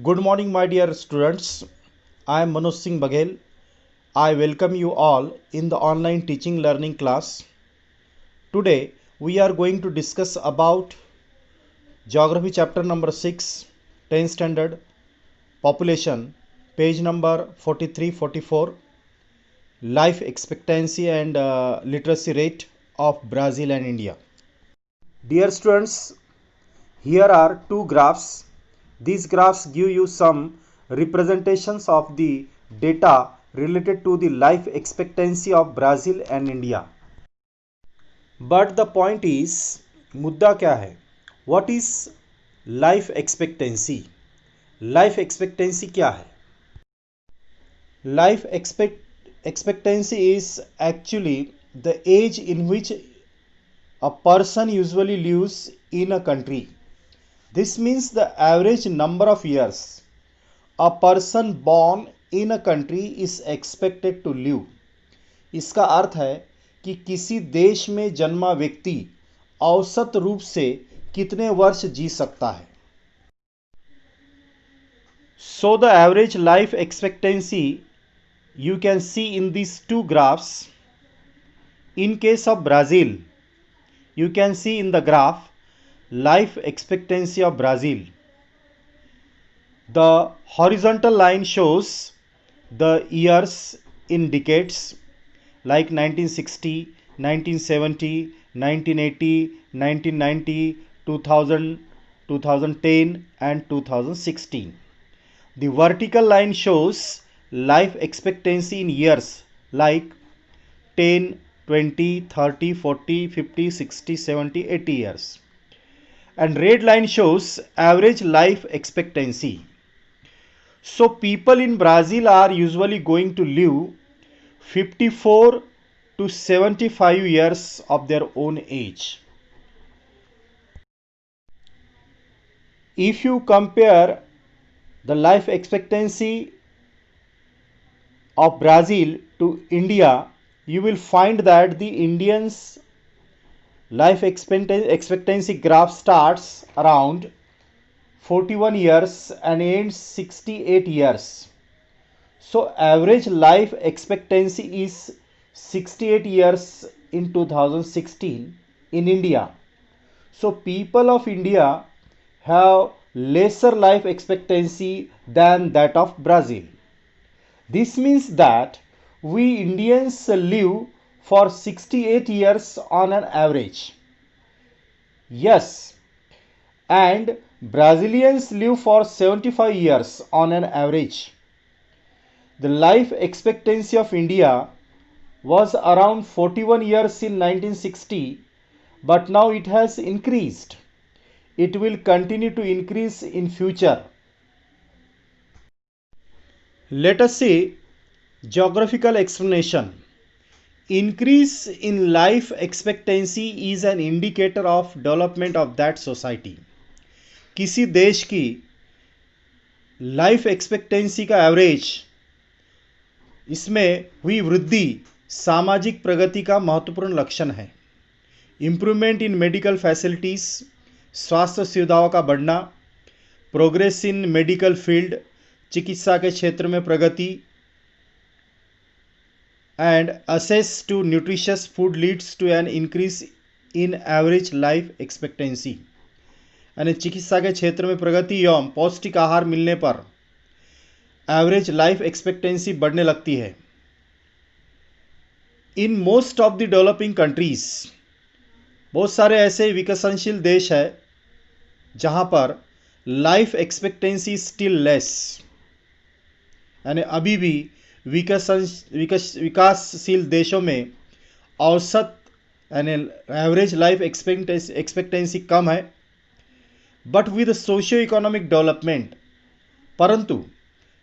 Good morning, my dear students. I am Manoj Singh Baghel. I welcome you all in the online teaching learning class. Today, we are going to discuss about Geography chapter number 6, 10th standard, population, page number 43-44, life expectancy and literacy rate of Brazil and India. Dear students, here are two graphs. These graphs give you some representations of the data related to the life expectancy of Brazil and India. But the point is, मुद्दा क्या है? What is life expectancy? Life expectancy क्या है? Life expectancy is actually the age in which a person usually lives in a country. This means the average number of years a person born in a country is expected to live. इसका अर्थ है कि किसी देश में जन्मा व्यक्ति औसत रूप से कितने वर्ष जी सकता है. So the average life expectancy you can see in these two graphs. In case of Brazil, you can see in the graph life expectancy of Brazil. The horizontal line shows the years in decades like 1960, 1970, 1980, 1990, 2000, 2010 and 2016. The vertical line shows life expectancy in years like 10, 20, 30, 40, 50, 60, 70, 80 years. And red line shows average life expectancy. So people in Brazil are usually going to live 54 to 75 years of their own age. If you compare the life expectancy of Brazil to India, you will find that the Indians life expectancy graph starts around 41 years and ends 68 years. So average life expectancy is 68 years in 2016 in India. So people of India have lesser life expectancy than that of Brazil. This means that we Indians live for 68 years on an average. Yes, and Brazilians live for 75 years on an average. The life expectancy of India was around 41 years in 1960, but now it has increased. It will continue to increase in future. Let us say geographical explanation. Increase in life expectancy is an indicator of development of that society. किसी देश की life expectancy का average, इसमें हुई वृद्धि सामाजिक प्रगति का महत्वपूर्ण लक्षण है. इम्प्रूवमेंट इन मेडिकल फैसिलिटीज़, स्वास्थ्य सुविधाओं का बढ़ना, प्रोग्रेस इन मेडिकल फील्ड, चिकित्सा के क्षेत्र में प्रगति, and access to nutritious food leads to an increase in average life expectancy. यानी चिकित्सा के क्षेत्र में प्रगति एवं पौष्टिक आहार मिलने पर एवरेज लाइफ एक्सपेक्टेंसी बढ़ने लगती है. In most of the developing countries, बहुत सारे ऐसे विकसनशील देश है जहां पर लाइफ एक्सपेक्टेंसी स्टिल लेस, यानी अभी भी विकासशील देशों में औसत यानी एवरेज लाइफ एक्सपेक्टेंसी कम है. But with socio economic development, परंतु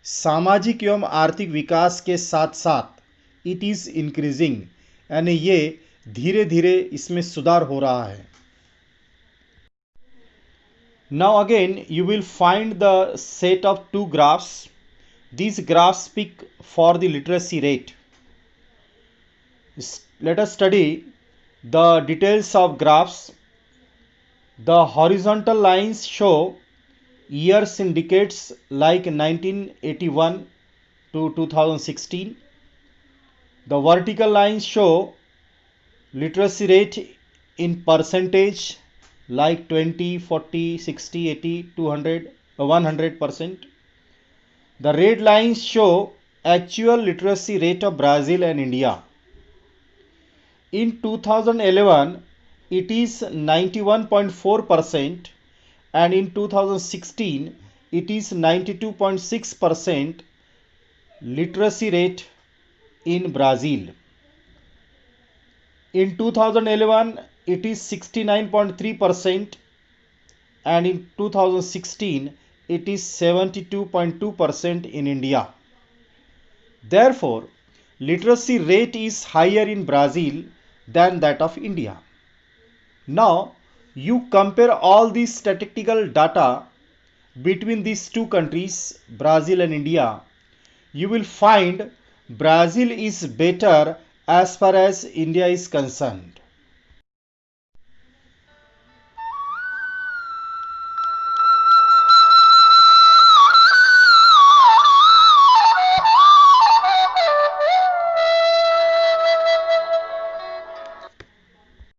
सामाजिक एवं आर्थिक विकास के साथ साथ इट इज़ इंक्रीजिंग, यानी ये धीरे धीरे इसमें सुधार हो रहा है. Now again you will find the set of two graphs. These graphs speak for the literacy rate. Let us study the details of graphs. The horizontal lines show years in decades like 1981 to 2016. The vertical lines show literacy rate in percentage like 20, 40, 60, 80, 200, 100%. The red lines show actual literacy rate of Brazil and India. In 2011, it is 91.4% and in 2016, it is 92.6% literacy rate in Brazil. In 2011, it is 69.3% and in 2016, it is 72.2% in India. Therefore, literacy rate is higher in Brazil than that of India. Now, you compare all these statistical data between these two countries, Brazil and India, you will find Brazil is better as far as India is concerned.